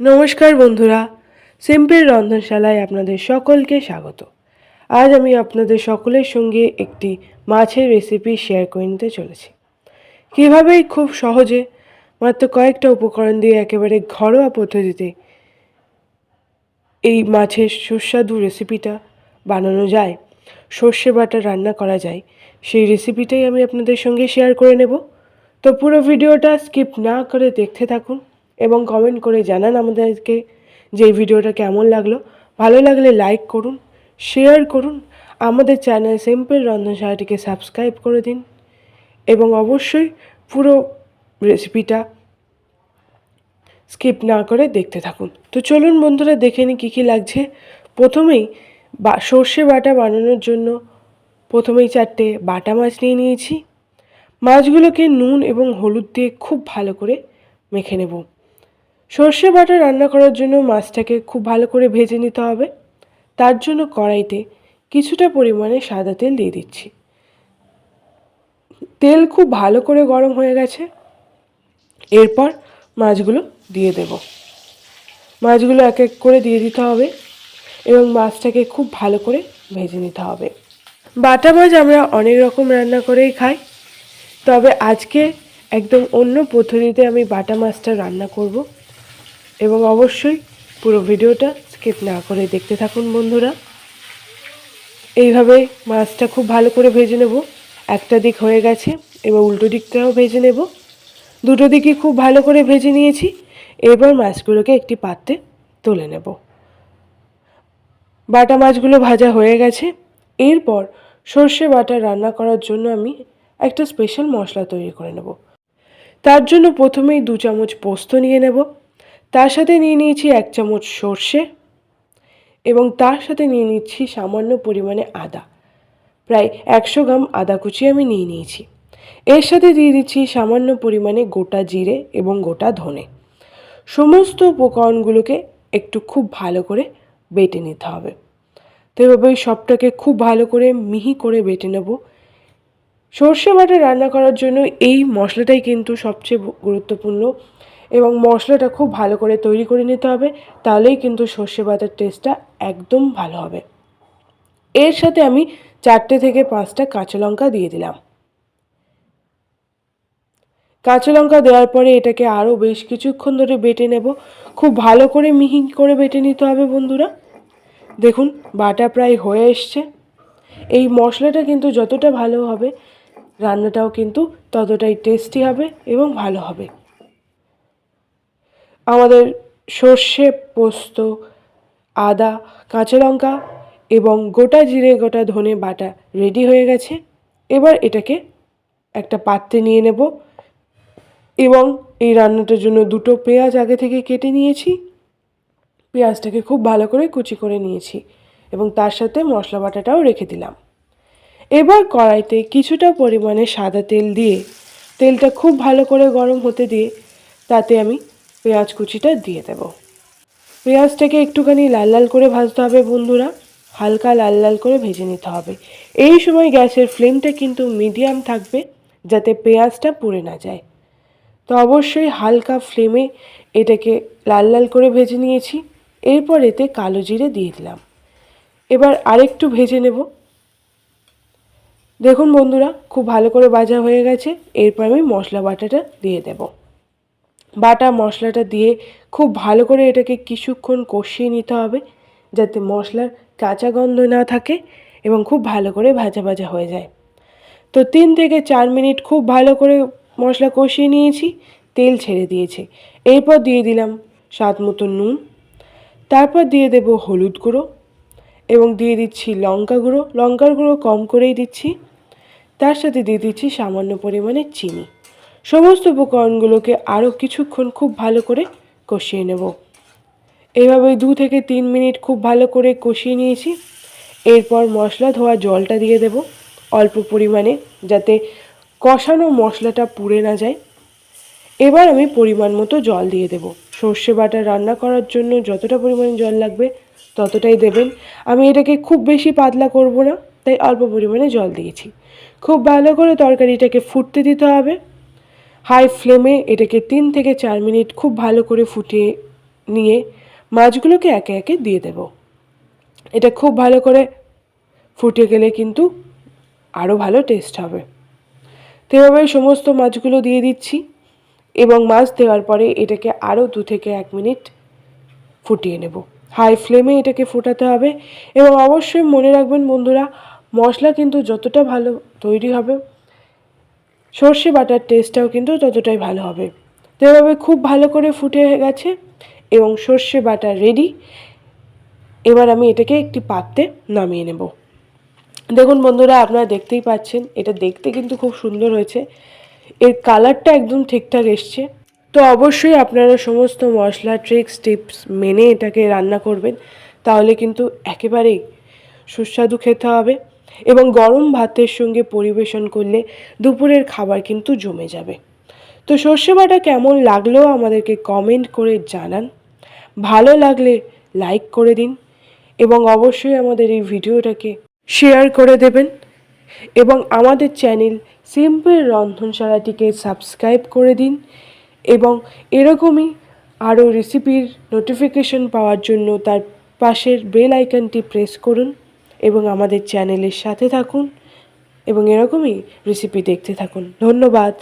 নমস্কার বন্ধুরা, সিম্পল রন্ধনশালায় আপনাদের সকলকে স্বাগত। আজ আমি আপনাদের সকলের সঙ্গে একটি মাছের রেসিপি শেয়ার করে নিতে চলেছি। কীভাবেই খুব সহজে মাত্র কয়েকটা উপকরণ দিয়ে একেবারে ঘরোয়া পদ্ধতিতে এই মাছের সুস্বাদু রেসিপিটা বানানো যায়, সর্ষে বাটা রান্না করা যায়, সেই রেসিপিটাই আমি আপনাদের সঙ্গে শেয়ার করে নেব। তো পুরো ভিডিওটা স্কিপ না করে দেখতে থাকুন এবং কমেন্ট করে জানান আমাদেরকে যে এই ভিডিওটা কেমন লাগলো। ভালো লাগলে লাইক করুন, শেয়ার করুন, আমাদের চ্যানেল সিম্পল রন্ধনশালাটিকে সাবস্ক্রাইব করে দিন এবং অবশ্যই পুরো রেসিপিটা স্কিপ না করে দেখতে থাকুন। তো চলুন বন্ধুরা, দেখে নিই কী কী লাগছে। প্রথমেই সর্ষে বাটা বানানোর জন্য প্রথমেই 4টে বাটা মাছ নিয়ে নিয়েছি। মাছগুলোকে নুন এবং হলুদ দিয়ে খুব ভালো করে মেখে নেব। সর্ষে বাটা রান্না করার জন্য মাছটাকে খুব ভালো করে ভেজে নিতে হবে। তার জন্য কড়াইতে কিছুটা পরিমাণে সাদা তেল দিয়ে দিচ্ছি। তেল খুব ভালো করে গরম হয়ে গেছে। এরপর মাছগুলো দিয়ে দেব। মাছগুলো এক এক করে দিয়ে দিতে হবে এবং মাছটাকে খুব ভালো করে ভেজে নিতে হবে। বাটা মাছ আমরা অনেক রকম রান্না করেই খাই, তবে আজকে একদম অন্য পদ্ধতিতে আমি বাটা মাছটা রান্না করব এবং অবশ্যই পুরো ভিডিওটা স্কিপ না করে দেখতে থাকুন বন্ধুরা। এইভাবে মাছটা খুব ভালো করে ভেজে নেব। একটা দিক হয়ে গেছে, এবার উল্টো দিকটাও ভেজে নেব। দুটো দিকই খুব ভালো করে ভেজে নিয়েছি। এবার মাছগুলোকে একটি পাত্রে তুলে নেব। বাটা মাছগুলো ভাজা হয়ে গেছে। এরপর সর্ষে বাটা রান্না করার জন্য আমি একটা স্পেশাল মশলা তৈরি করে নেব। তার জন্য প্রথমেই 2 চামচ পোস্ত নিয়ে নেব। তার সাথে নিয়ে নিয়েছি 1 চামচ সর্ষে এবং তার সাথে নিয়ে নিচ্ছি সামান্য পরিমাণে আদা। প্রায় 100 গ্রাম আদা কুচি আমি নিয়ে নিয়েছি। এর সাথে দিয়ে দিচ্ছি সামান্য পরিমাণে গোটা জিরে এবং গোটা ধনে। সমস্ত উপকরণগুলোকে একটু খুব ভালো করে বেটে নিতে হবে। তো এভাবে সবটাকে খুব ভালো করে মিহি করে বেটে নেব। সর্ষে বাটা রান্না করার জন্য এই মশলাটাই কিন্তু সবচেয়ে গুরুত্বপূর্ণ এবং মশলাটা খুব ভালো করে তৈরি করে নিতে হবে, তাহলেই কিন্তু সর্ষে বাটার টেস্টটা একদম ভালো হবে। এর সাথে আমি 4টে থেকে 5টা কাঁচা লঙ্কা দিয়ে দিলাম। কাঁচা লঙ্কা দেওয়ার পরে এটাকে আরও বেশ কিছুক্ষণ ধরে বেটে নেব। খুব ভালো করে মিহি করে বেটে নিতে হবে বন্ধুরা। দেখুন বাটা প্রায় হয়ে এসছে। এই মশলাটা কিন্তু যতটা ভালো হবে রান্নাটাও কিন্তু ততটাই টেস্টি হবে এবং ভালো হবে। আমাদের সর্ষে, পোস্ত, আদা, কাঁচা লঙ্কা এবং গোটা জিরে গোটা ধনে বাটা রেডি হয়ে গেছে। এবার এটাকে একটা পাত্রে নিয়ে নেব এবং এই রান্নাটার জন্য 2টো পেঁয়াজ আগে থেকে কেটে নিয়েছি। পেঁয়াজটাকে খুব ভালো করে কুচি করে নিয়েছি এবং তার সাথে মশলা বাটাটাও রেখে দিলাম। এবার কড়াইতে কিছুটা পরিমাণে সাদা তেল দিয়ে তেলটা খুব ভালো করে গরম হতে দিয়ে তাতে আমি পেঁয়াজ কুচিটা দিয়ে দেব। পেঁয়াজটাকে একটুখানি লাল লাল করে ভাজতে হবে বন্ধুরা, হালকা লাল লাল করে ভেজে নিতে হবে। এই সময় গ্যাসের ফ্লেমটা কিন্তু মিডিয়াম থাকবে যাতে পেঁয়াজটা পুড়ে না যায়। তো অবশ্যই হালকা ফ্লেমে এটাকে লাল লাল করে ভেজে নিয়েছি। এরপর এতে কালো জিরে দিয়ে দিলাম। এবার আরেকটু ভেজে নেব। দেখুন বন্ধুরা খুব ভালো করে ভাজা হয়ে গেছে। এরপর আমি মশলা বাটাটা দিয়ে দেব। বাটা মশলাটা দিয়ে খুব ভালো করে এটাকে কিছুক্ষণ কষিয়ে নিতে হবে যাতে মশলার কাঁচা গন্ধ না থাকে এবং খুব ভালো করে ভাজা ভাজা হয়ে যায়। তো 3 থেকে 4 মিনিট খুব ভালো করে মশলা কষিয়ে নিয়েছি, তেল ছেড়ে দিয়েছে। এরপর দিয়ে দিলাম স্বাদ মতো নুন, তারপর দিয়ে দেব হলুদ গুঁড়ো এবং দিয়ে দিচ্ছি লঙ্কা গুঁড়ো। লঙ্কার গুঁড়ো কম করেই দিচ্ছি। তার সাথে দিয়ে দিচ্ছি সামান্য পরিমাণে চিনি। সমস্ত উপকরণগুলোকে আরও কিছুক্ষণ খুব ভালো করে কষিয়ে নেব। এইভাবে 2 থেকে 3 মিনিট খুব ভালো করে কষিয়ে নিয়েছি। এরপর মশলা ধোয়া জলটা দিয়ে দেব অল্প পরিমাণে, যাতে কষানো মশলাটা পুড়ে না যায়। এবার আমি পরিমাণ মতো জল দিয়ে দেব। সর্ষে বাটা রান্না করার জন্য যতটা পরিমাণে জল লাগবে ততটাই দেবেন। আমি এটাকে খুব বেশি পাতলা করব না, তাই অল্প পরিমাণে জল দিয়েছি। খুব ভালো করে তরকারিটাকে ফুটতে দিতে হবে। হাই ফ্লেমে এটাকে 3 থেকে 4 মিনিট খুব ভালো করে ফুটিয়ে নিয়ে মাছগুলোকে একে একে দিয়ে দেব। এটা খুব ভালো করে ফুটে গেলে কিন্তু আরও ভালো টেস্ট হবে। তো এভাবে সমস্ত মাছগুলো দিয়ে দিচ্ছি এবং মাছ দেওয়ার পরে এটাকে আরও 2 থেকে 1 মিনিট ফুটিয়ে নেব। হাই ফ্লেমে এটাকে ফোটাতে হবে এবং অবশ্যই মনে রাখবেন বন্ধুরা, মশলা কিন্তু যতটা ভালো তৈরি হবে সর্ষে বাটার টেস্টটাও কিন্তু ততটাই ভালো হবে। তো এভাবে খুব ভালো করে ফুটে গেছে এবং সর্ষে বাটা রেডি। এবার আমি এটাকে একটি পাত্রে নামিয়ে নেব। দেখুন বন্ধুরা, আপনারা দেখতেই পাচ্ছেন এটা দেখতে কিন্তু খুব সুন্দর হয়েছে, এর কালারটা একদম ঠিকঠাক এসছে। তো অবশ্যই আপনারা সমস্ত মশলা ট্রিক্স টিপস মেনে এটাকে রান্না করবেন, তাহলে কিন্তু একেবারেই সুস্বাদু খেতে হবে এবং গরম ভাতের সঙ্গে পরিবেশন করলে দুপুরের খাবার কিন্তু জমে যাবে। তো সর্ষে বাটা কেমন লাগলো আমাদেরকে কমেন্ট করে জানান, ভালো লাগলে লাইক করে দিন এবং অবশ্যই আমাদের এই ভিডিওটাকে শেয়ার করে দেবেন এবং আমাদের চ্যানেল সিম্পল রন্ধনশালাটিকে সাবস্ক্রাইব করে দিন এবং এরকমই আরও রেসিপির নোটিফিকেশন পাওয়ার জন্য তার পাশের বেল আইকনটি প্রেস করুন এবং আমাদের চ্যানেলের সাথে থাকুন এবং এরকমই রেসিপি দেখতে থাকুন। ধন্যবাদ।